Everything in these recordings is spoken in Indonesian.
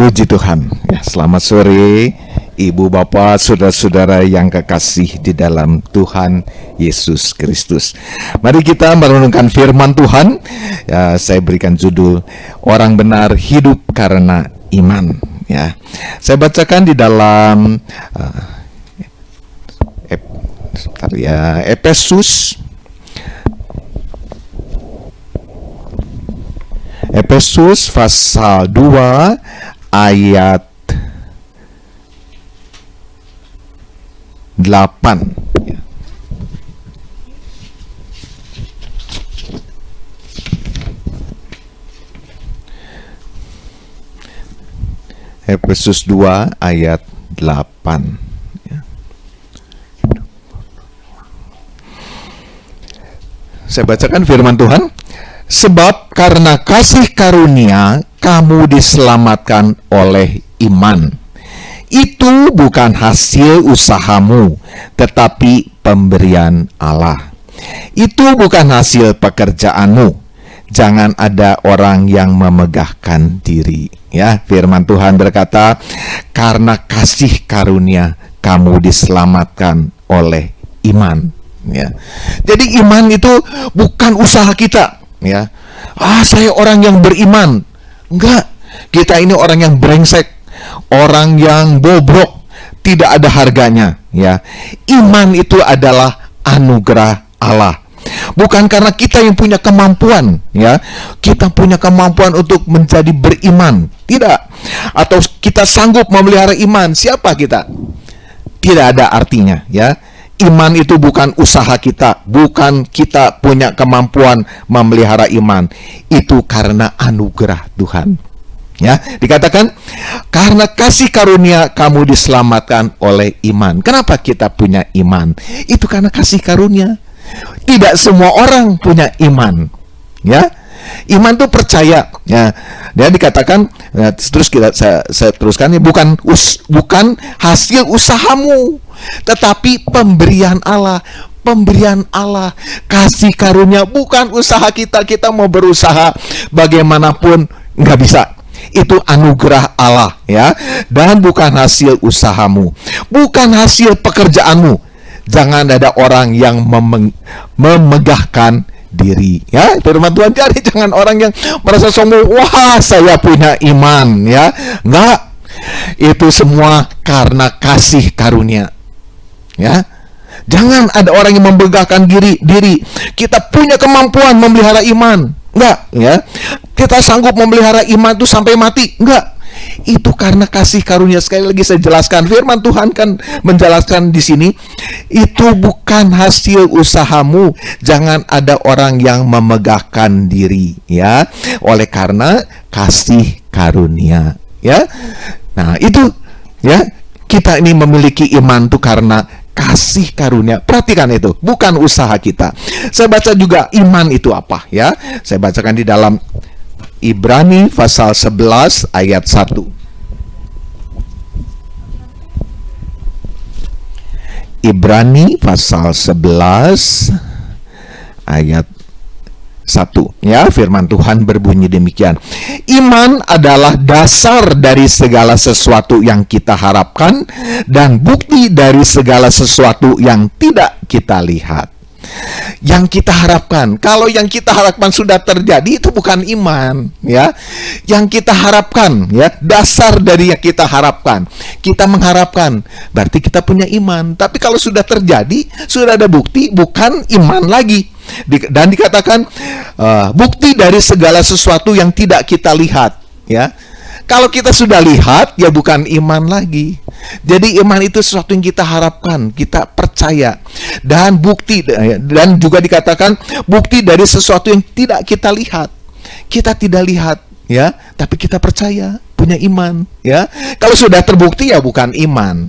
Puji Tuhan. Ya, selamat sore Ibu Bapak, saudara-saudara yang kekasih di dalam Tuhan Yesus Kristus. Mari kita merenungkan firman Tuhan. Ya, saya berikan judul Orang Benar Hidup Karena Iman. Ya, saya bacakan di dalam Efesus pasal 2 ayat 8. Efesus 2 ayat 8. Saya bacakan firman Tuhan. Sebab karena kasih karunia kamu diselamatkan oleh iman. Itu bukan hasil usahamu, tetapi pemberian Allah. Itu bukan hasil pekerjaanmu. Jangan ada orang yang memegahkan diri. Ya, firman Tuhan berkata, karena kasih karunia kamu diselamatkan oleh iman. Ya. Jadi iman itu bukan usaha kita. Ya, saya orang yang beriman. Enggak, kita ini orang yang brengsek, orang yang bobrok, tidak ada harganya. Ya, iman itu adalah anugerah Allah. Bukan karena kita yang punya kemampuan, ya, kita punya kemampuan untuk menjadi beriman, tidak. Atau kita sanggup memelihara iman. Siapa kita? Tidak ada artinya, ya. Iman itu bukan usaha kita, bukan kita punya kemampuan memelihara iman. Itu karena anugerah Tuhan. Ya, dikatakan karena kasih karunia kamu diselamatkan oleh iman. Kenapa kita punya iman? Itu karena kasih karunia. Tidak semua orang punya iman. Ya. Iman itu percaya, ya. Dia dikatakan, terus saya teruskan, bukan hasil usahamu, tetapi pemberian Allah. Pemberian Allah, kasih karunia, bukan usaha kita. Kita mau berusaha bagaimanapun nggak bisa. Itu anugerah Allah, ya. Dan bukan hasil usahamu, bukan hasil pekerjaanmu. Jangan ada orang yang memegahkan diri, ya. Firman Tuhan, jadi jangan orang yang merasa sombong, wah saya punya iman, ya. Enggak, itu semua karena kasih karunia, ya. Jangan ada orang yang membanggakan diri. Kita punya kemampuan memelihara iman, enggak, ya. Kita sanggup memelihara iman itu sampai mati, enggak. Itu karena kasih karunia. Sekali lagi saya jelaskan, firman Tuhan kan menjelaskan di sini, itu bukan hasil usahamu. Jangan ada orang yang memegahkan diri, ya. Oleh karena kasih karunia, ya. Nah, itu, ya, kita ini memiliki iman itu karena kasih karunia. Perhatikan itu, bukan usaha kita. Saya baca juga iman itu apa, ya. Saya bacakan di dalam Ibrani pasal 11 ayat 1. Ibrani pasal 11 ayat 1. Ya, firman Tuhan berbunyi demikian. Iman adalah dasar dari segala sesuatu yang kita harapkan dan bukti dari segala sesuatu yang tidak kita lihat. Yang kita harapkan, kalau yang kita harapkan sudah terjadi, itu bukan iman, ya. Yang kita harapkan, ya, dasar dari yang kita harapkan, kita mengharapkan, berarti kita punya iman. Tapi kalau sudah terjadi, sudah ada bukti, bukan iman lagi. Dan dikatakan bukti dari segala sesuatu yang tidak kita lihat, ya. Kalau kita sudah lihat, ya bukan iman lagi. Jadi iman itu sesuatu yang kita harapkan, kita percaya. Dan bukti, dan juga dikatakan bukti dari sesuatu yang tidak kita lihat. Kita tidak lihat, ya, tapi kita percaya, punya iman, ya. Kalau sudah terbukti, ya bukan iman.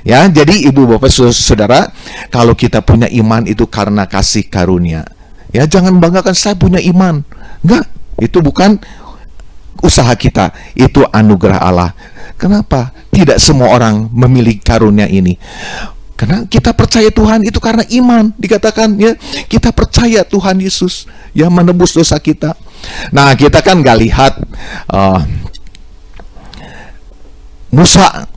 Ya, jadi ibu bapak saudara, kalau kita punya iman itu karena kasih karunia. Ya, jangan banggakan saya punya iman. Enggak, itu bukan usaha kita, itu anugerah Allah. Kenapa? Tidak semua orang memiliki karunia ini. Karena kita percaya Tuhan itu karena iman. Dikatakan, ya, kita percaya Tuhan Yesus yang menebus dosa kita. Nah, kita kan gak lihat Musa,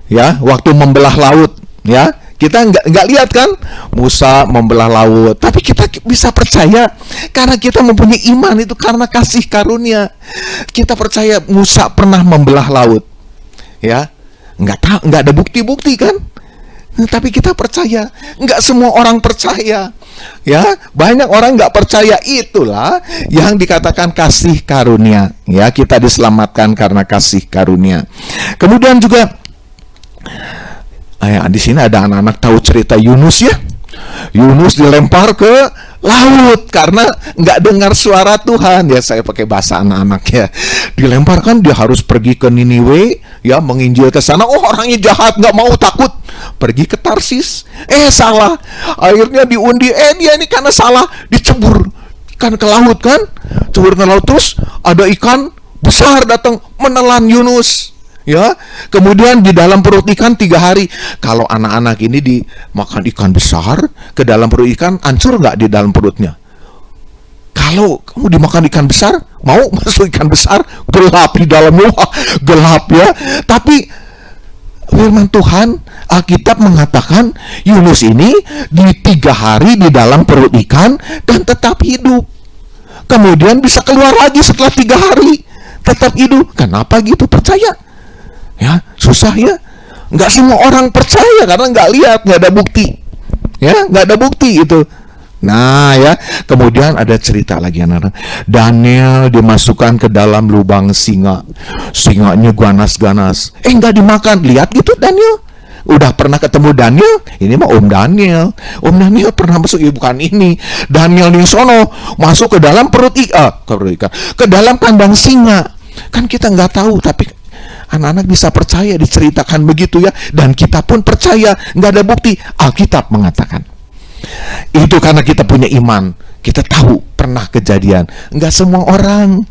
ya, waktu membelah laut, ya, kita nggak lihat kan Musa membelah laut, tapi kita bisa percaya karena kita mempunyai iman itu karena kasih karunia. Kita percaya Musa pernah membelah laut, ya, nggak ada bukti-bukti kan, tapi kita percaya. Nggak semua orang percaya, ya, banyak orang nggak percaya. Itulah yang dikatakan kasih karunia, ya, kita diselamatkan karena kasih karunia. Kemudian juga di sini ada anak-anak tahu cerita Yunus, ya. Yunus dilempar ke laut karena nggak dengar suara Tuhan, ya, saya pakai bahasa anak-anak, ya. Dilemparkan, dia harus pergi ke Niniwe, ya, menginjil ke sana. Oh, orangnya jahat, nggak mau, takut. Pergi ke Tarsis, salah. Akhirnya diundi, dia ini karena salah dicebur kan ke laut, kan, cebur ke laut. Terus ada ikan besar datang menelan Yunus, ya. Kemudian di dalam perut ikan 3 hari. Kalau anak-anak ini dimakan ikan besar, ke dalam perut ikan, hancur nggak di dalam perutnya? Kalau kamu dimakan ikan besar, mau masuk ikan besar, gelap di dalamnya, gelap, ya. Tapi firman Tuhan, Alkitab mengatakan Yunus ini di 3 hari di dalam perut ikan dan tetap hidup. Kemudian bisa keluar lagi setelah 3 hari, tetap hidup. Kenapa gitu? Percaya, ya, susah, ya. Nggak semua orang percaya karena nggak lihat, nggak ada bukti, ya, nggak ada bukti itu. Nah, ya, kemudian ada cerita lagi, anak-anak. Daniel dimasukkan ke dalam lubang singa. Singanya ganas-ganas. Nggak dimakan. Lihat gitu Daniel. Udah pernah ketemu Daniel? Ini mah Om Daniel. Om Daniel pernah masuk, bukan ini. Daniel di sono masuk ke dalam perut ikan, ke dalam kandang singa. Kan kita nggak tahu, tapi anak-anak bisa percaya diceritakan begitu, ya. Dan kita pun percaya, nggak ada bukti. Alkitab mengatakan. Itu karena kita punya iman. Kita tahu pernah kejadian. Nggak semua orang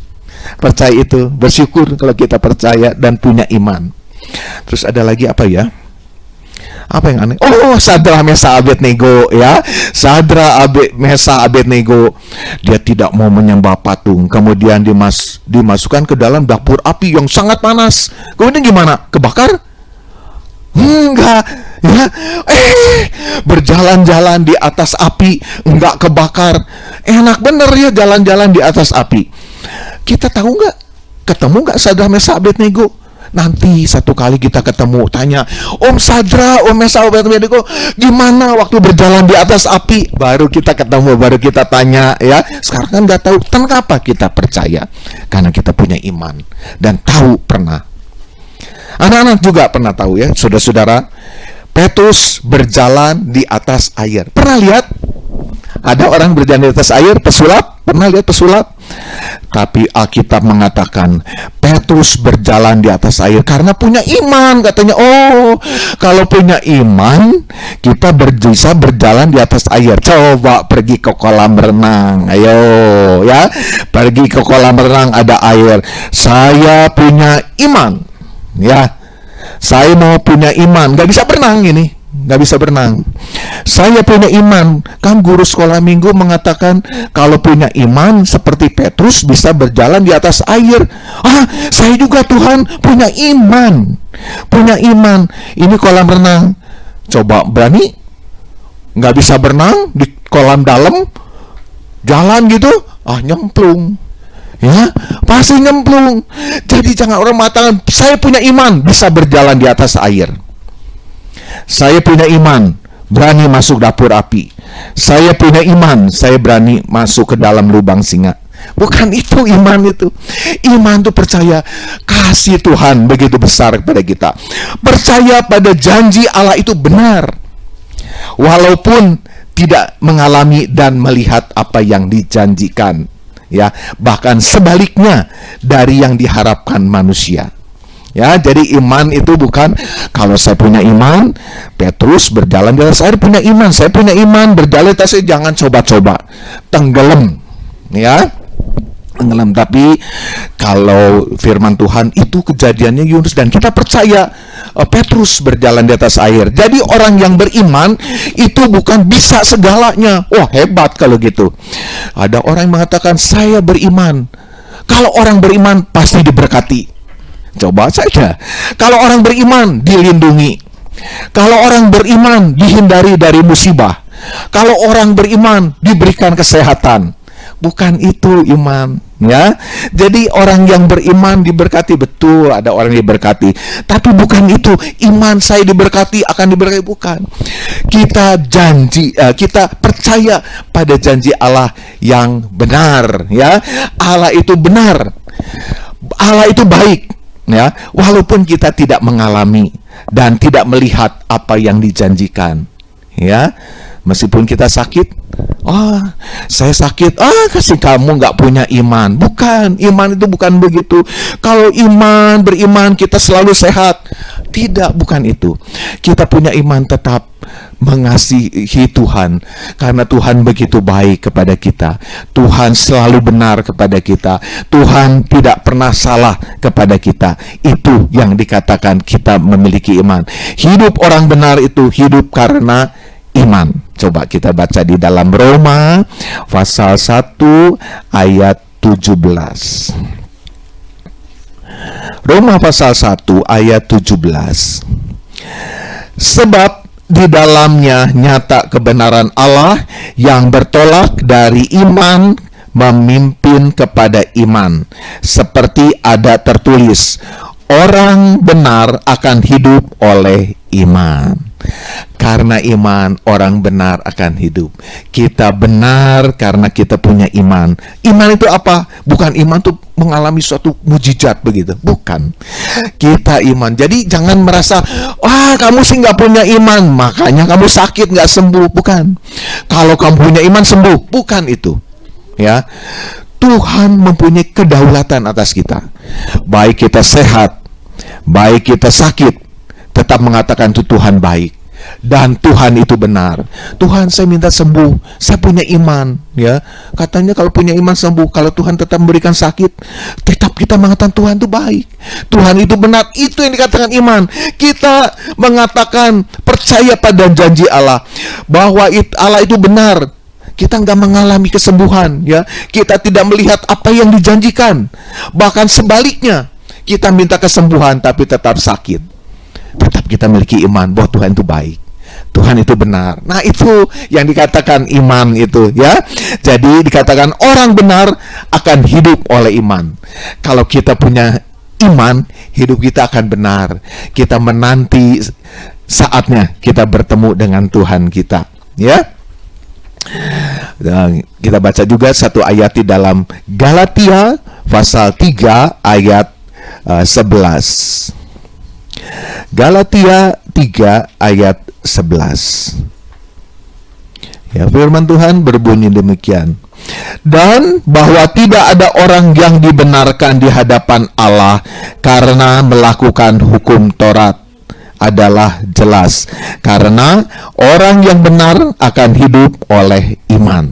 percaya itu. Bersyukur kalau kita percaya dan punya iman. Terus ada lagi apa, ya? Apa yang aneh? Oh, Sadra, Mesa, Abednego, ya. Sadra, Mesa, Abednego. Dia tidak mau menyembah patung. Kemudian dimasukkan ke dalam dapur api yang sangat panas. Kemudian gimana? Kebakar? Enggak, ya. Berjalan-jalan di atas api, enggak kebakar. Enak bener, ya, jalan-jalan di atas api. Kita tahu nggak? Ketemu nggak Sadra, Mesa, Abednego? Nanti satu kali kita ketemu, tanya, Om Sadra, Om Mesa, Abednego, gimana waktu berjalan di atas api? Baru kita ketemu, baru kita tanya, ya. Sekarang kan nggak tahu. Kenapa kita percaya? Karena kita punya iman dan tahu pernah. Anak-anak juga pernah tahu, ya, saudara-saudara, Petrus berjalan di atas air. Pernah lihat? Ada orang berjalan di atas air, pesulap? Pernah lihat pesulap? Tapi Alkitab mengatakan Petrus berjalan di atas air karena punya iman. Katanya, oh, kalau punya iman, kita bisa berjalan di atas air. Coba pergi ke kolam renang. Ayo, ya, pergi ke kolam renang, ada air. Saya punya iman, ya. Saya mau punya iman. Gak bisa berenang ini, gak bisa berenang. Saya punya iman. Kan guru sekolah minggu mengatakan kalau punya iman seperti Petrus bisa berjalan di atas air. Saya juga, Tuhan, punya iman. Punya iman. Ini kolam renang. Coba berani? Gak bisa berenang di kolam dalam, jalan gitu, nyemplung. Ya, pasti nyemplung. Jadi jangan orang mengatakan saya punya iman bisa berjalan di atas air. Saya punya iman berani masuk dapur api. Saya punya iman saya berani masuk ke dalam lubang singa. Bukan itu iman itu. Iman itu percaya kasih Tuhan begitu besar kepada kita. Percaya pada janji Allah itu benar. Walaupun tidak mengalami dan melihat apa yang dijanjikan. Ya, bahkan sebaliknya dari yang diharapkan manusia. Ya, jadi iman itu bukan kalau saya punya iman, Petrus berjalan di atas air punya iman, saya punya iman berjalan di atas air, jangan coba-coba tenggelam, ya. Tenggelam. Tapi kalau firman Tuhan itu kejadiannya Yunus dan kita percaya Petrus berjalan di atas air. Jadi orang yang beriman itu bukan bisa segalanya. Wah, hebat kalau gitu. Ada orang yang mengatakan saya beriman. Kalau orang beriman pasti diberkati. Coba saja. Kalau orang beriman dilindungi. Kalau orang beriman dihindari dari musibah. Kalau orang beriman diberikan kesehatan. Bukan itu iman, ya. Jadi orang yang beriman diberkati, betul, ada orang yang diberkati. Tapi bukan itu, iman saya diberkati akan diberkati, bukan. Kita kita percaya pada janji Allah yang benar, ya. Allah itu benar. Allah itu baik, ya. Walaupun kita tidak mengalami dan tidak melihat apa yang dijanjikan, ya. Meskipun kita sakit, saya sakit, kasih kamu nggak punya iman. Bukan, iman itu bukan begitu. Kalau beriman kita selalu sehat. Tidak, bukan itu. Kita punya iman tetap mengasihi Tuhan, karena Tuhan begitu baik kepada kita. Tuhan selalu benar kepada kita. Tuhan tidak pernah salah kepada kita. Itu yang dikatakan kita memiliki iman. Hidup orang benar itu hidup karena iman. Coba kita baca di dalam Roma pasal 1 ayat 17. Roma pasal 1 ayat 17. Sebab di dalamnya nyata kebenaran Allah yang bertolak dari iman memimpin kepada iman. Seperti ada tertulis, orang benar akan hidup oleh iman. Karena iman, orang benar akan hidup. Kita benar karena kita punya iman. Iman itu apa? Bukan iman itu mengalami suatu mujizat begitu. Bukan. Kita iman. Jadi jangan merasa, kamu sih nggak punya iman, makanya kamu sakit nggak sembuh. Bukan. Kalau kamu punya iman sembuh. Bukan itu. Ya. Tuhan mempunyai kedaulatan atas kita. Baik kita sehat, baik kita sakit, tetap mengatakan itu Tuhan baik. Dan Tuhan itu benar. Tuhan, saya minta sembuh, saya punya iman, ya. Katanya kalau punya iman sembuh. Kalau Tuhan tetap memberikan sakit, tetap kita mengatakan Tuhan itu baik, Tuhan itu benar. Itu yang dikatakan iman. Kita mengatakan percaya pada janji Allah, bahwa Allah itu benar. Kita nggak mengalami kesembuhan, ya. Kita tidak melihat apa yang dijanjikan. Bahkan sebaliknya, kita minta kesembuhan tapi tetap sakit. Tetap kita memiliki iman bahwa Tuhan itu baik, Tuhan itu benar. Nah, itu yang dikatakan iman itu, ya. Jadi dikatakan orang benar akan hidup oleh iman. Kalau kita punya iman, hidup kita akan benar. Kita menanti saatnya kita bertemu dengan Tuhan kita, ya. Dan kita baca juga satu ayat di dalam Galatia pasal 3 ayat 11. Galatia 3 ayat 11. Ya, firman Tuhan berbunyi demikian. Dan bahwa tidak ada orang yang dibenarkan di hadapan Allah karena melakukan hukum Taurat adalah jelas, karena orang yang benar akan hidup oleh iman.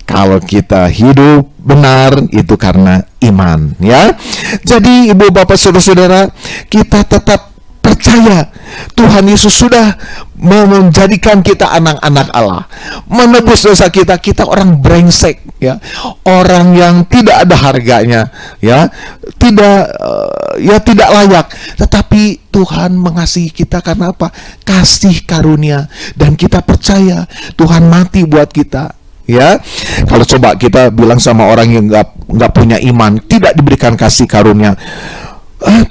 Kalau kita hidup benar itu karena iman, ya. Jadi ibu bapak saudara-saudara, kita tetap percaya Tuhan Yesus sudah menjadikan kita anak-anak Allah, menebus dosa kita. Kita orang brengsek, ya, orang yang tidak ada harganya, ya, tidak layak. Tetapi Tuhan mengasihi kita karena apa? Kasih karunia, dan kita percaya Tuhan mati buat kita. Ya, kalau coba kita bilang sama orang yang nggak punya iman, tidak diberikan kasih karunia,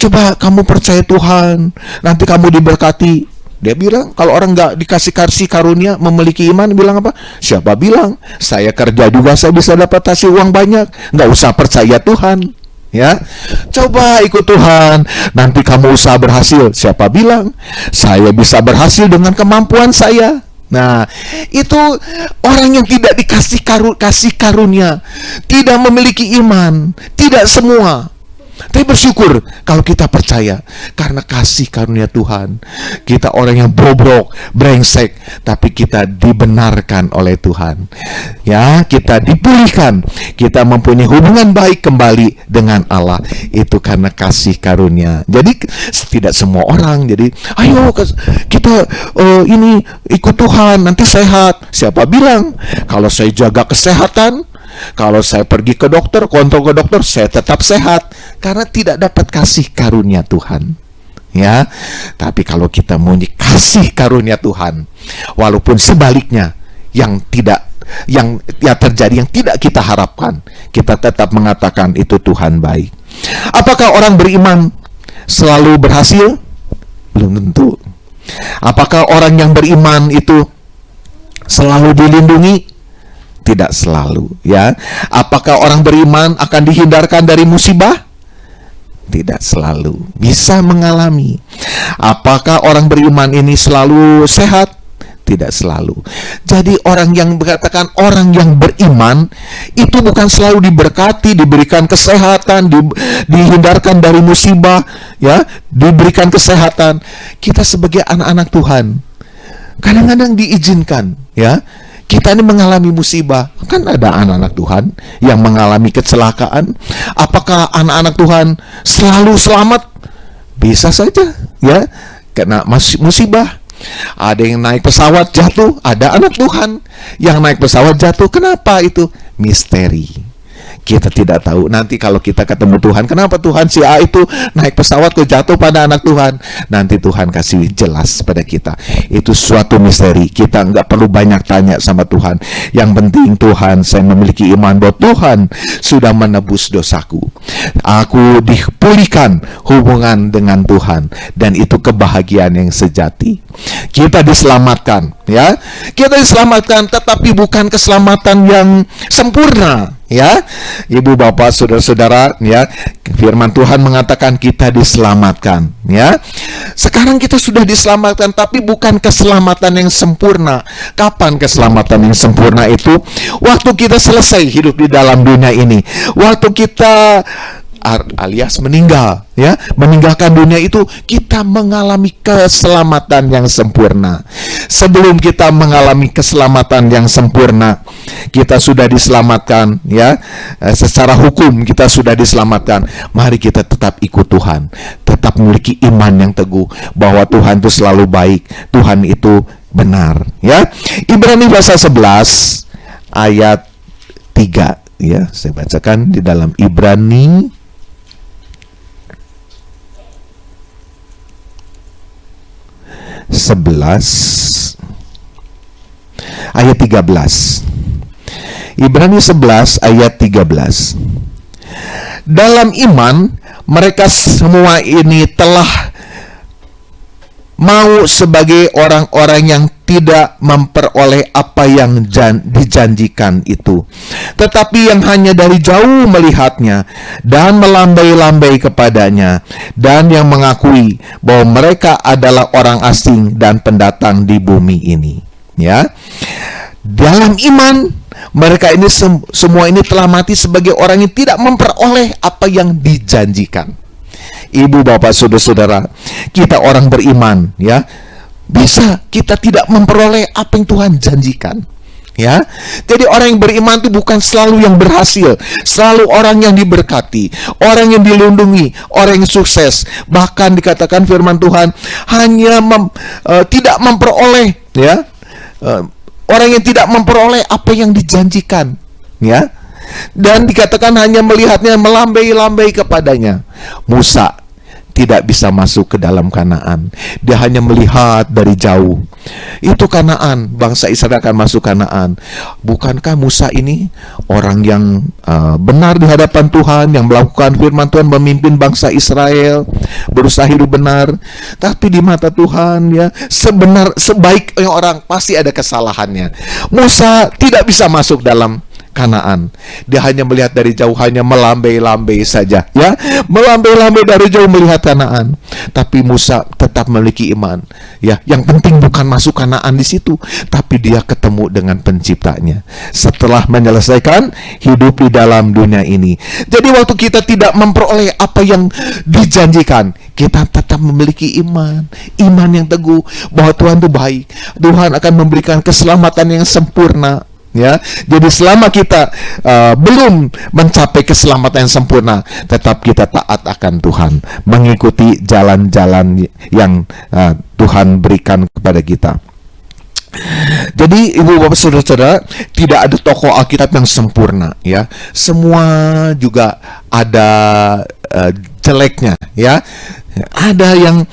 coba kamu percaya Tuhan, nanti kamu diberkati. Dia bilang, kalau orang nggak dikasih kasih karunia, memiliki iman, bilang apa? Siapa bilang? Saya kerja juga, saya bisa dapat hasil uang banyak. Nggak usah percaya Tuhan. Ya, coba ikut Tuhan, nanti kamu usaha berhasil. Siapa bilang? Saya bisa berhasil dengan kemampuan saya. Nah, itu orang yang tidak dikasih kasih karunia, tidak memiliki iman, tidak semua. Tapi bersyukur kalau kita percaya karena kasih karunia Tuhan. Kita orang yang bobrok, brengsek, tapi kita dibenarkan oleh Tuhan. Ya, kita dipulihkan, kita mempunyai hubungan baik kembali dengan Allah. Itu karena kasih karunia. Jadi tidak semua orang. Jadi ayo kita ini ikut Tuhan, nanti sehat. Siapa bilang? Kalau saya jaga kesehatan, Kalau saya pergi ke dokter, kontrol ke dokter, saya tetap sehat karena tidak dapat kasih karunia Tuhan. Ya, tapi kalau kita mau kasih karunia Tuhan, walaupun sebaliknya yang terjadi yang tidak kita harapkan, kita tetap mengatakan itu Tuhan baik. Apakah orang beriman selalu berhasil? Belum tentu. Apakah orang yang beriman itu selalu dilindungi? Tidak selalu, ya. Apakah orang beriman akan dihindarkan dari musibah? Tidak selalu. Bisa mengalami. Apakah orang beriman ini selalu sehat? Tidak selalu. Jadi orang yang berkatakan orang yang beriman itu bukan selalu diberkati, diberikan kesehatan, dihindarkan dari musibah, ya, diberikan kesehatan. Kita sebagai anak-anak Tuhan kadang-kadang diizinkan, ya, kita ini mengalami musibah. Kan ada anak-anak Tuhan yang mengalami kecelakaan. Apakah anak-anak Tuhan selalu selamat? Bisa saja, ya, kena musibah. Ada yang naik pesawat jatuh, ada anak Tuhan yang naik pesawat jatuh. Kenapa itu? Misteri. Kita tidak tahu. Nanti kalau kita ketemu Tuhan, kenapa Tuhan si A itu naik pesawat jatuh pada anak Tuhan? Nanti Tuhan kasih jelas pada kita. Itu suatu misteri. Kita nggak perlu banyak tanya sama Tuhan. Yang penting Tuhan, saya memiliki iman bahwa Tuhan sudah menebus dosaku. Aku dipulihkan hubungan dengan Tuhan, dan itu kebahagiaan yang sejati. Kita diselamatkan, ya. Kita diselamatkan, tetapi bukan keselamatan yang sempurna, ya. Ibu, bapak, saudara-saudara, ya. Firman Tuhan mengatakan kita diselamatkan, ya. Sekarang kita sudah diselamatkan, tapi bukan keselamatan yang sempurna. Kapan keselamatan yang sempurna itu? Waktu kita selesai hidup di dalam dunia ini. Waktu kita alias meninggal, ya, meninggalkan dunia itu, kita mengalami keselamatan yang sempurna. Sebelum kita mengalami keselamatan yang sempurna, kita sudah diselamatkan, ya, secara hukum kita sudah diselamatkan. Mari kita tetap ikut Tuhan, tetap memiliki iman yang teguh bahwa Tuhan itu selalu baik, Tuhan itu benar, ya. Ibrani pasal 11 ayat 3, ya, saya bacakan di dalam Ibrani ayat 13. Ibrani 11 ayat 13. Dalam iman mereka semua ini telah mau sebagai orang-orang yang tidak memperoleh apa yang dijanjikan itu, tetapi yang hanya dari jauh melihatnya dan melambai-lambai kepadanya, dan yang mengakui bahwa mereka adalah orang asing dan pendatang di bumi ini, ya. Dalam iman mereka ini semua ini telah mati sebagai orang yang tidak memperoleh apa yang dijanjikan. Ibu, bapak, saudara-saudara, kita orang beriman, ya, bisa kita tidak memperoleh apa yang Tuhan janjikan, ya. Jadi orang yang beriman itu bukan selalu yang berhasil, selalu orang yang diberkati, orang yang dilindungi, orang yang sukses. Bahkan dikatakan firman Tuhan hanya tidak memperoleh, ya, orang yang tidak memperoleh apa yang dijanjikan, ya. Dan dikatakan hanya melihatnya, melambai-lambai kepadanya. Musa tidak bisa masuk ke dalam Kanaan. Dia hanya melihat dari jauh. Itu Kanaan, bangsa Israel akan masuk Kanaan. Bukankah Musa ini orang yang benar di hadapan Tuhan, yang melakukan firman Tuhan, memimpin bangsa Israel, berusaha hidup benar? Tapi di mata Tuhan, ya, sebaik orang pasti ada kesalahannya. Musa tidak bisa masuk dalam Kanaan. Dia hanya melihat dari jauh, hanya melambai-lambai saja, ya, melambai-lambai dari jauh melihat Kanaan. Tapi Musa tetap memiliki iman, ya. Yang penting bukan masuk Kanaan di situ, tapi dia ketemu dengan penciptanya setelah menyelesaikan hidup di dalam dunia ini. Jadi waktu kita tidak memperoleh apa yang dijanjikan, kita tetap memiliki iman yang teguh bahwa Tuhan itu baik. Tuhan akan memberikan keselamatan yang sempurna, ya. Jadi selama kita belum mencapai keselamatan yang sempurna, tetap kita taat akan Tuhan, mengikuti jalan-jalan yang Tuhan berikan kepada kita. Jadi ibu bapak saudara-saudara, tidak ada tokoh Alkitab yang sempurna ya. Semua juga ada jeleknya ya. Ada yang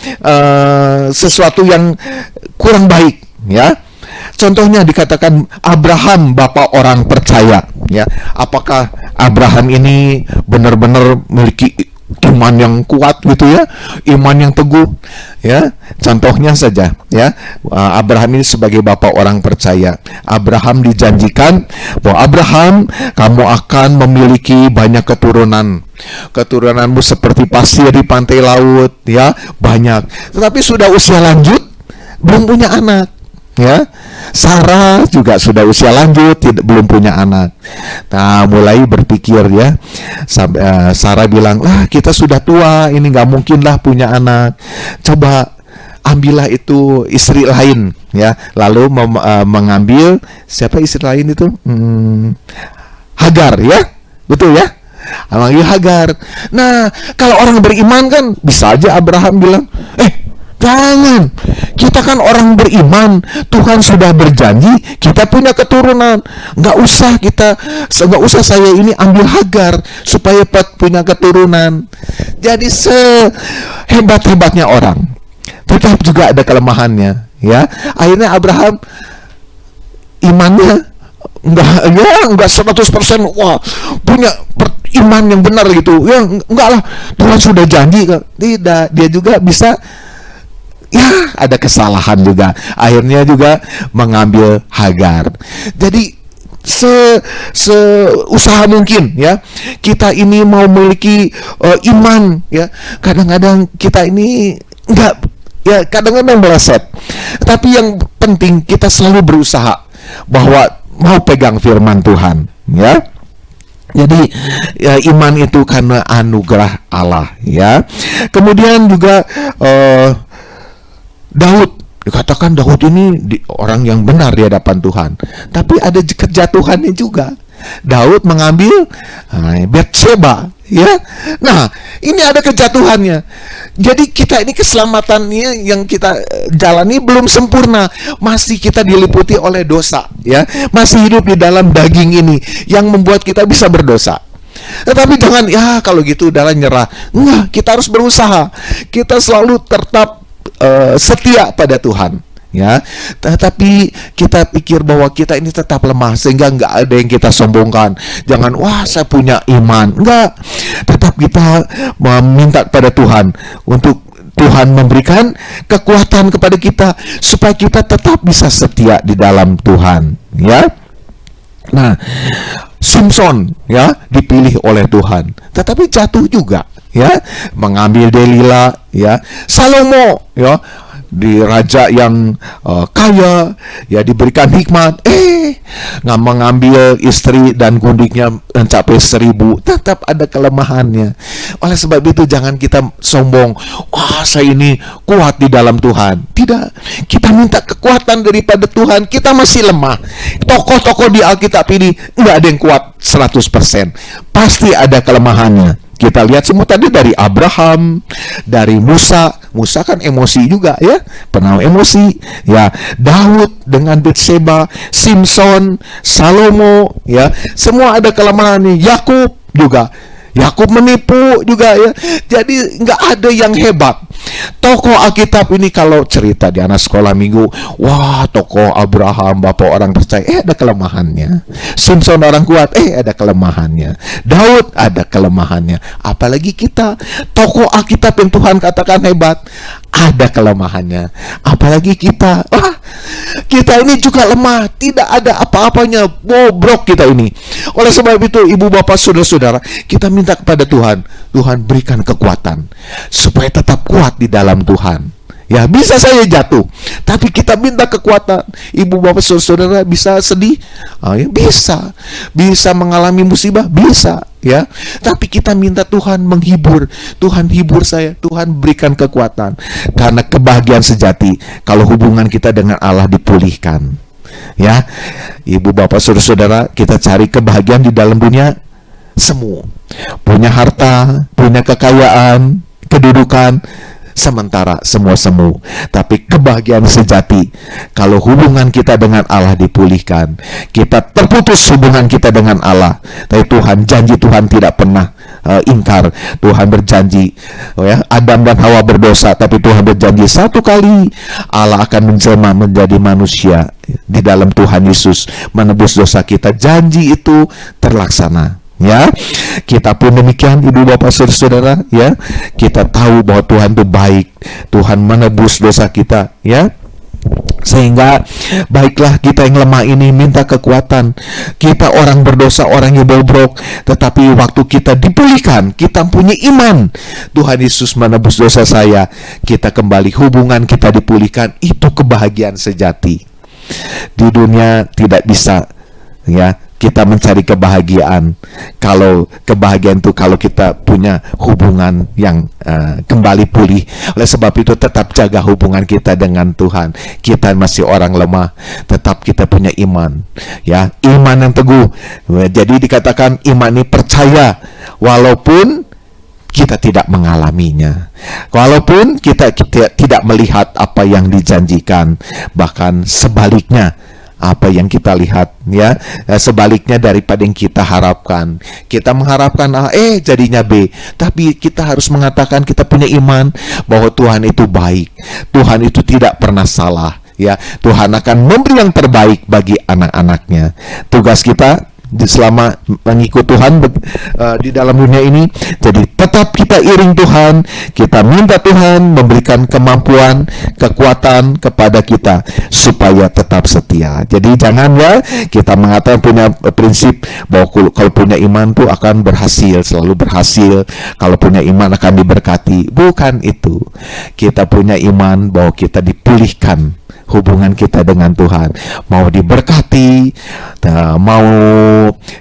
sesuatu yang kurang baik ya. Contohnya dikatakan Abraham bapak orang percaya ya. Apakah Abraham ini benar-benar memiliki iman yang kuat gitu ya, iman yang teguh ya? Contohnya saja ya, Abraham ini sebagai bapak orang percaya. Abraham dijanjikan bahwa Abraham, kamu akan memiliki banyak keturunan. Keturunanmu seperti pasir di pantai laut ya, banyak. Tetapi sudah usia lanjut, belum punya anak ya. Sarah juga sudah usia lanjut, belum punya anak. Nah, mulai berpikir ya, sampai Sarah bilang, kita sudah tua, ini nggak mungkin lah punya anak. Coba ambillah itu istri lain ya. Lalu mengambil siapa istri lain itu? Hagar ya, betul ya? Manggil Hagar. Nah, kalau orang beriman kan bisa aja Abraham bilang, jangan, kita kan orang beriman, Tuhan sudah berjanji kita punya keturunan, nggak usah saya ini ambil Hagar supaya punya keturunan. Jadi sehebat-hebatnya orang, tetap juga ada kelemahannya ya. Akhirnya Abraham imannya enggak 100%, wah punya iman yang benar gitu ya, enggak lah, Tuhan sudah janji. Tidak, dia juga bisa ya ada kesalahan juga, akhirnya juga mengambil Hagar. Jadi seusaha mungkin ya, kita ini mau memiliki iman ya, kadang-kadang kita ini enggak ya, kadang-kadang meleset. Tapi yang penting kita selalu berusaha bahwa mau pegang firman Tuhan ya. Jadi ya, iman itu karena anugerah Allah ya. Kemudian juga Daud, dikatakan Daud ini orang yang benar di hadapan Tuhan, tapi ada kejatuhannya juga. Daud mengambil Bathsheba ya. Nah, ini ada kejatuhannya. Jadi kita ini keselamatannya yang kita jalani belum sempurna, masih kita diliputi oleh dosa ya, masih hidup di dalam daging ini yang membuat kita bisa berdosa. Tetapi jangan ya kalau gitu udahlah nyerah. Enggak, kita harus berusaha. Kita selalu tetap setia pada Tuhan ya. Tetapi kita pikir bahwa kita ini tetap lemah sehingga nggak ada yang kita sombongkan. Jangan wah saya punya iman, enggak. Tetap kita meminta pada Tuhan untuk Tuhan memberikan kekuatan kepada kita supaya kita tetap bisa setia di dalam Tuhan ya. Nah, Samson ya dipilih oleh Tuhan, tetapi jatuh juga ya, mengambil Delila ya. Salomo ya, di raja yang kaya ya, diberikan hikmat, nggak mengambil istri dan gundiknya mencapai 1000, tetap ada kelemahannya. Oleh sebab itu jangan kita sombong, wah saya ini kuat di dalam Tuhan. Tidak, kita minta kekuatan daripada Tuhan, kita masih lemah. Tokoh-tokoh di Alkitab ini nggak ada yang kuat 100%, pasti ada kelemahannya. Kita lihat semua tadi dari Abraham, dari Musa kan emosi juga ya, penuh emosi ya. Daud dengan Bathsheba, Samson, Salomo ya, semua ada kelemahannya. Yakub juga, Yakub menipu juga ya. Jadi nggak ada yang hebat. Tokoh Alkitab ini kalau cerita di anak sekolah minggu, wah tokoh Abraham, bapak orang percaya, ada kelemahannya. Samson orang kuat, ada kelemahannya. Daud ada kelemahannya. Apalagi kita, tokoh Alkitab yang Tuhan katakan hebat, ada kelemahannya. Apalagi kita, kita ini juga lemah, tidak ada apa-apanya, bobrok kita ini. Oleh sebab itu, ibu bapak saudara-saudara, kita minta kepada Tuhan, Tuhan berikan kekuatan supaya tetap kuat di dalam Tuhan. Ya, bisa saya jatuh, tapi kita minta kekuatan. Ibu bapak saudara bisa sedih, ya, bisa mengalami musibah, bisa ya. Tapi kita minta Tuhan menghibur, Tuhan hibur saya, Tuhan berikan kekuatan. Karena kebahagiaan sejati kalau hubungan kita dengan Allah dipulihkan. Ya, ibu bapak saudara-saudara, kita cari kebahagiaan di dalam dunia semu, punya harta, punya kekayaan, kedudukan, sementara, semua semu. Tapi kebahagiaan sejati kalau hubungan kita dengan Allah dipulihkan. Kita terputus hubungan kita dengan Allah, tapi Tuhan janji, Tuhan tidak pernah ingkar. Tuhan berjanji, Adam dan Hawa berdosa, tapi Tuhan berjanji satu kali Allah akan menjelma menjadi manusia di dalam Tuhan Yesus, menebus dosa kita. Janji itu terlaksana. Ya, kita pun demikian, ibu bapak saudara-saudara, ya, kita tahu bahwa Tuhan itu baik, Tuhan menebus dosa kita, ya. Sehingga baiklah kita yang lemah ini minta kekuatan. Kita orang berdosa, orang yang bobrok, tetapi waktu kita dipulihkan, kita punya iman, Tuhan Yesus menebus dosa saya, kita kembali, hubungan kita dipulihkan. Itu kebahagiaan sejati. Di dunia tidak bisa, ya, kita mencari kebahagiaan. Kalau kebahagiaan itu kalau kita punya hubungan yang kembali pulih. Oleh sebab itu tetap jaga hubungan kita dengan Tuhan. Kita masih orang lemah, tetap kita punya iman, ya, iman yang teguh. Jadi dikatakan iman ini percaya walaupun kita tidak mengalaminya, walaupun kita tidak melihat apa yang dijanjikan, bahkan sebaliknya apa yang kita lihat, ya, sebaliknya daripada yang kita harapkan. Kita mengharapkan A, jadinya B. Tapi kita harus mengatakan kita punya iman bahwa Tuhan itu baik, Tuhan itu tidak pernah salah, ya. Tuhan akan memberi yang terbaik bagi anak-anaknya. Tugas kita selama mengikut Tuhan di dalam dunia ini, jadi tetap kita iring Tuhan, kita minta Tuhan memberikan kemampuan, kekuatan kepada kita supaya tetap setia. Jadi jangan, ya, kita mengatakan punya prinsip bahwa kalau punya iman tuh akan berhasil, selalu berhasil, kalau punya iman akan diberkati. Bukan itu. Kita punya iman bahwa kita dipulihkan hubungan kita dengan Tuhan, mau diberkati, mau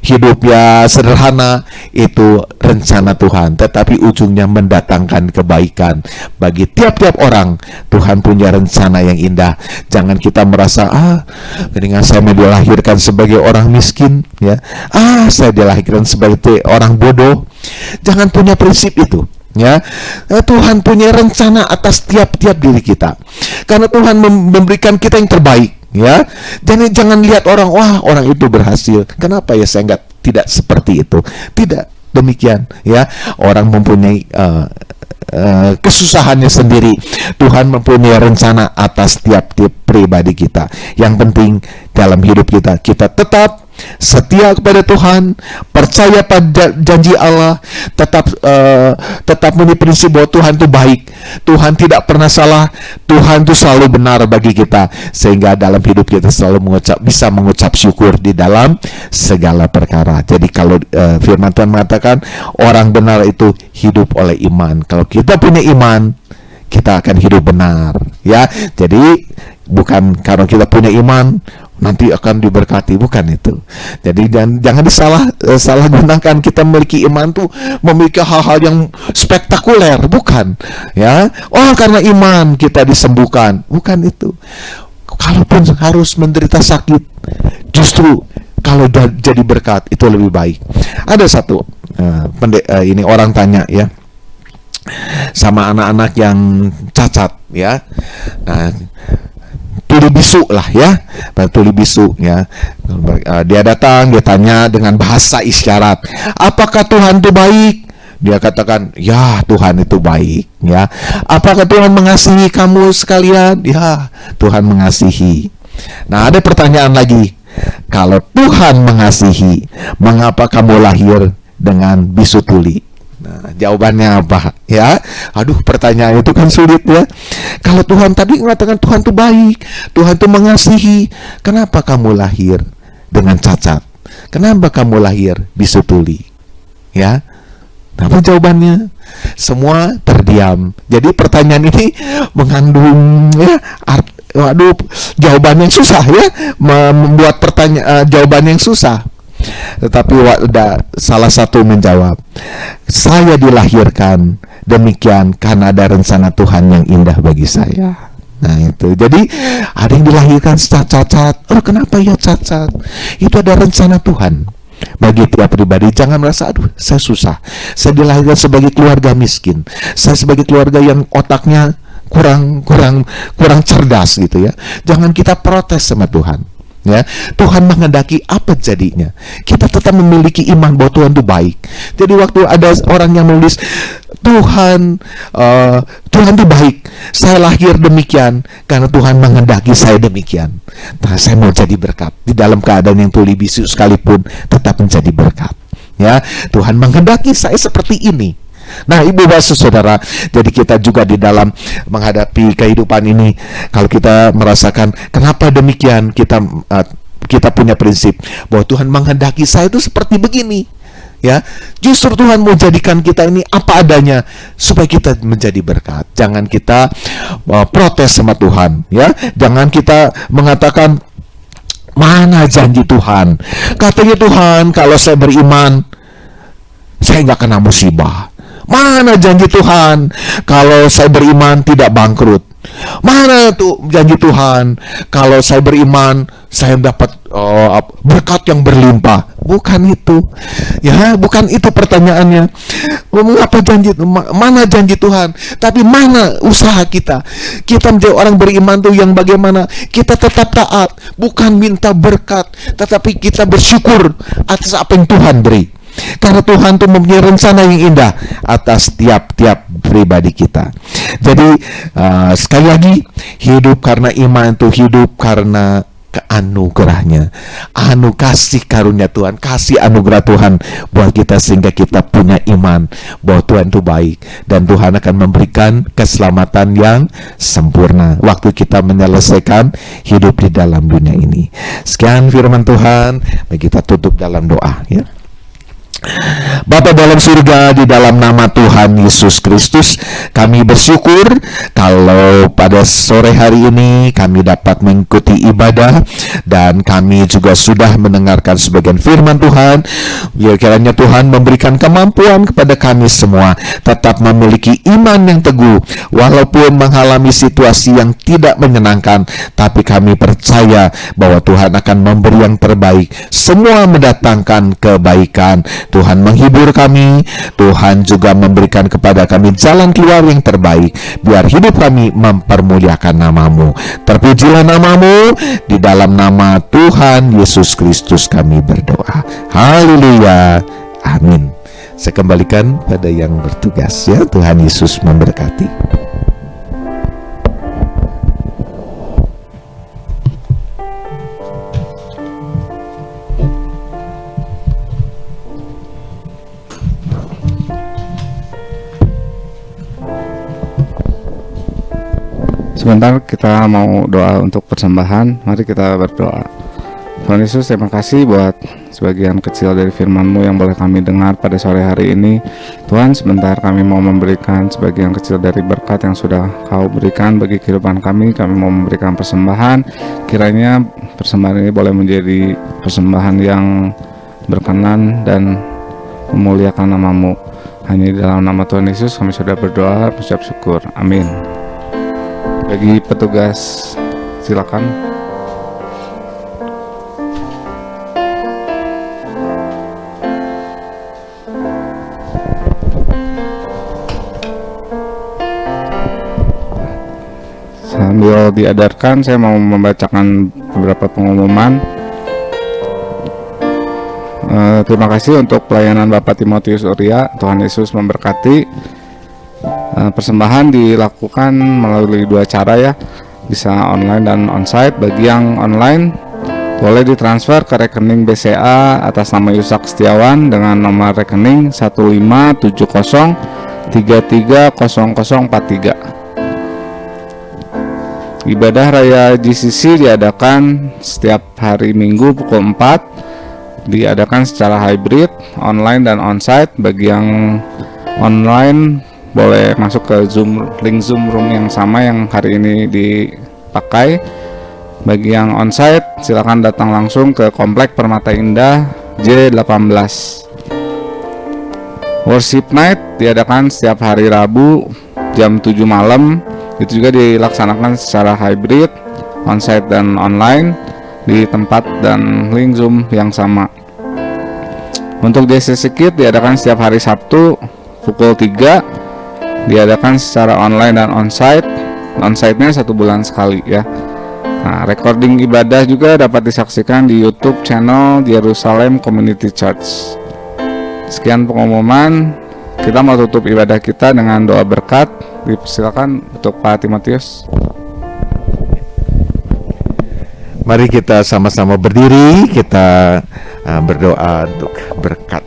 hidupnya sederhana, itu rencana Tuhan, tetapi ujungnya mendatangkan kebaikan bagi tiap-tiap orang. Tuhan punya rencana yang indah. Jangan kita merasa, dengan saya dilahirkan sebagai orang miskin, ya, saya dilahirkan sebagai orang bodoh. Jangan punya prinsip itu. Ya, Tuhan punya rencana atas tiap-tiap diri kita, karena Tuhan memberikan kita yang terbaik, ya. Jangan lihat orang, orang itu berhasil, kenapa ya saya tidak seperti itu. Tidak demikian, ya. Orang mempunyai kesusahannya sendiri. Tuhan mempunyai rencana atas tiap-tiap pribadi kita. Yang penting dalam hidup kita tetap setia kepada Tuhan, percaya pada janji Allah, tetap punya prinsip bahwa Tuhan itu baik, Tuhan tidak pernah salah, Tuhan itu selalu benar bagi kita, sehingga dalam hidup kita selalu bisa mengucap syukur di dalam segala perkara. Jadi kalau firman Tuhan mengatakan orang benar itu hidup oleh iman. Kalau kita punya iman, kita akan hidup benar, ya. Jadi bukan karena kita punya iman nanti akan diberkati, bukan itu. Jadi jangan salah gunakan kita memiliki iman tuh memiliki hal-hal yang spektakuler, bukan, ya. Karena iman kita disembuhkan, bukan itu. Kalaupun harus menderita sakit, justru kalau jadi berkat itu lebih baik. Ada satu ini orang tanya, ya, sama anak-anak yang cacat, ya. Nah, tuli bisu lah, ya, tuli bisu, ya. Dia datang, dia tanya dengan bahasa isyarat, apakah Tuhan itu baik? Dia katakan, ya, Tuhan itu baik, ya. Apakah Tuhan mengasihi kamu sekalian? Ya, Tuhan mengasihi. Nah, ada pertanyaan lagi, kalau Tuhan mengasihi, mengapa kamu lahir dengan bisu tuli? Nah, jawabannya apa? Ya, pertanyaan itu kan sulit, ya. Kalau Tuhan tadi mengatakan Tuhan itu baik, Tuhan itu mengasihi, kenapa kamu lahir dengan cacat? Kenapa kamu lahir bisu tuli? Ya, apa jawabannya? Semua terdiam. Jadi pertanyaan ini mengandung, ya, jawaban yang susah, ya, membuat jawaban yang susah. Tetapi salah satu menjawab, saya dilahirkan demikian karena ada rencana Tuhan yang indah bagi saya. Nah itu, jadi ada yang dilahirkan cacat. Kenapa ya cacat? Itu ada rencana Tuhan. bagi tiap pribadi. Jangan merasa, aduh saya susah, saya dilahirkan sebagai keluarga miskin, saya sebagai keluarga yang otaknya kurang cerdas gitu ya. Jangan kita protes sama Tuhan. Ya, Tuhan menghendaki apa jadinya. Kita tetap memiliki iman bahwa Tuhan itu baik. Jadi waktu ada orang yang menulis Tuhan itu baik, saya lahir demikian karena Tuhan menghendaki saya demikian. Nah, saya mau jadi berkat di dalam keadaan yang tuli bisu sekalipun, tetap menjadi berkat. Ya, Tuhan menghendaki saya seperti ini. Nah, ibu bapak saudara, jadi kita juga di dalam menghadapi kehidupan ini, kalau kita merasakan kenapa demikian, kita punya prinsip bahwa Tuhan menghendaki saya itu seperti begini. Ya, justru Tuhan mau jadikan kita ini apa adanya supaya kita menjadi berkat. Jangan kita protes sama Tuhan, ya. Jangan kita mengatakan, mana janji Tuhan? Katanya Tuhan, kalau saya beriman, saya nggak kena musibah. Mana janji Tuhan, kalau saya beriman tidak bangkrut? Mana tuh janji Tuhan, kalau saya beriman saya dapat berkat yang berlimpah? Bukan itu, ya, bukan itu pertanyaannya. Mengapa janji? Mana janji Tuhan? Tapi mana usaha kita? Kita menjadi orang beriman tuh yang bagaimana? Kita tetap taat, bukan minta berkat, tetapi kita bersyukur atas apa yang Tuhan beri. Karena Tuhan tuh mempunyai rencana yang indah atas tiap-tiap pribadi kita. Jadi sekali lagi, hidup karena iman itu hidup karena anugerahnya, kasih karunia Tuhan, kasih anugerah Tuhan buat kita, sehingga kita punya iman bahwa Tuhan itu baik dan Tuhan akan memberikan keselamatan yang sempurna waktu kita menyelesaikan hidup di dalam dunia ini. Sekian firman Tuhan, mari kita tutup dalam doa, ya. Bapa dalam surga, di dalam nama Tuhan Yesus Kristus, kami bersyukur kalau pada sore hari ini kami dapat mengikuti ibadah dan kami juga sudah mendengarkan sebagian firman Tuhan. Ya, kiranya Tuhan memberikan kemampuan kepada kami semua tetap memiliki iman yang teguh walaupun mengalami situasi yang tidak menyenangkan, tapi kami percaya bahwa Tuhan akan memberi yang terbaik. Semua mendatangkan kebaikan. Tuhan menghibur kami, Tuhan juga memberikan kepada kami jalan keluar yang terbaik, biar hidup kami mempermuliakan nama-Mu. Terpujilah nama-Mu, di dalam nama Tuhan Yesus Kristus kami berdoa. Haleluya, amin. Saya kembalikan pada yang bertugas, ya. Tuhan Yesus memberkati. Sebentar kita mau doa untuk persembahan. Mari kita berdoa. Tuhan Yesus, terima kasih buat sebagian kecil dari firman-Mu yang boleh kami dengar pada sore hari ini. Tuhan, sebentar kami mau memberikan sebagian kecil dari berkat yang sudah Kau berikan bagi kehidupan kami. Kami mau memberikan persembahan. Kiranya persembahan ini boleh menjadi persembahan yang berkenan dan memuliakan nama-Mu. Hanya di dalam nama Tuhan Yesus kami sudah berdoa, mengucap syukur. Amin. Bagi petugas, silakan. Sambil diadarkan, saya mau membacakan beberapa pengumuman. Terima kasih untuk pelayanan Bapak Timotius Uria. Tuhan Yesus memberkati. Persembahan dilakukan melalui dua cara, ya, bisa online dan onsite. Bagi yang online boleh ditransfer ke rekening BCA atas nama Yusak Setiawan dengan nomor rekening 1570330043. Ibadah Raya GCC diadakan setiap hari Minggu pukul 4, diadakan secara hybrid, online dan onsite. Bagi yang online boleh masuk ke link Zoom room yang sama yang hari ini dipakai. Bagi yang onsite, silakan datang langsung ke Komplek Permata Indah J18. Worship Night diadakan setiap hari Rabu jam 7 malam. Itu juga dilaksanakan secara hybrid, onsite dan online, di tempat dan link Zoom yang sama. Untuk JCC Kids diadakan setiap hari Sabtu pukul 3, diadakan secara online dan onsite. Onsite-nya 1 bulan sekali ya. Nah, recording ibadah juga dapat disaksikan di YouTube channel Jerusalem Community Church. Sekian pengumuman. Kita mau tutup ibadah kita dengan doa berkat. Silakan untuk Pak Timotius. Mari kita sama-sama berdiri, kita berdoa untuk berkat.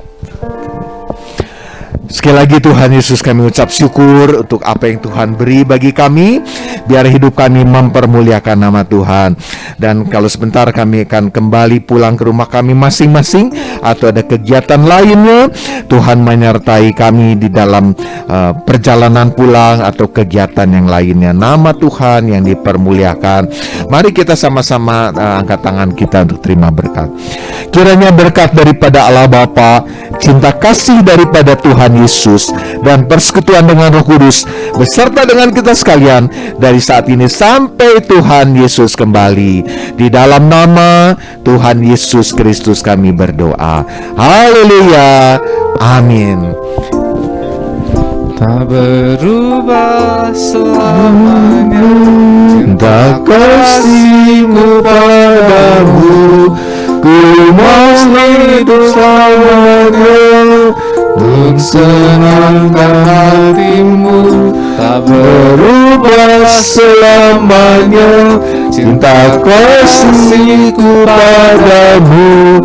Sekali lagi Tuhan Yesus, kami ucap syukur untuk apa yang Tuhan beri bagi kami. Biar hidup kami mempermuliakan nama Tuhan. Dan kalau sebentar kami akan kembali pulang ke rumah kami masing-masing, atau ada kegiatan lainnya, Tuhan menyertai kami di dalam perjalanan pulang atau kegiatan yang lainnya. Nama Tuhan yang dipermuliakan. Mari kita sama-sama angkat tangan kita untuk terima berkat. Kiranya berkat daripada Allah Bapa, cinta kasih daripada Tuhan Yesus, dan persekutuan dengan Roh Kudus beserta dengan kita sekalian dari saat ini sampai Tuhan Yesus kembali. Di dalam nama Tuhan Yesus Kristus kami berdoa. Haleluya. Amin. Tak berubah selamanya Cinta kasihku padamu, ku mau hidup selamanya untuk senangkan hatimu. Tak berubah selamanya cinta kasihku padamu,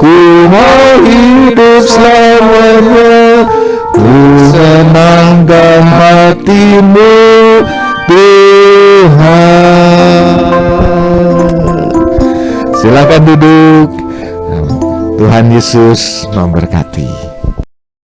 ku mau hidup selamanya untuk senangkan hatimu, Tuhan. Silakan duduk. Tuhan Yesus memberkati.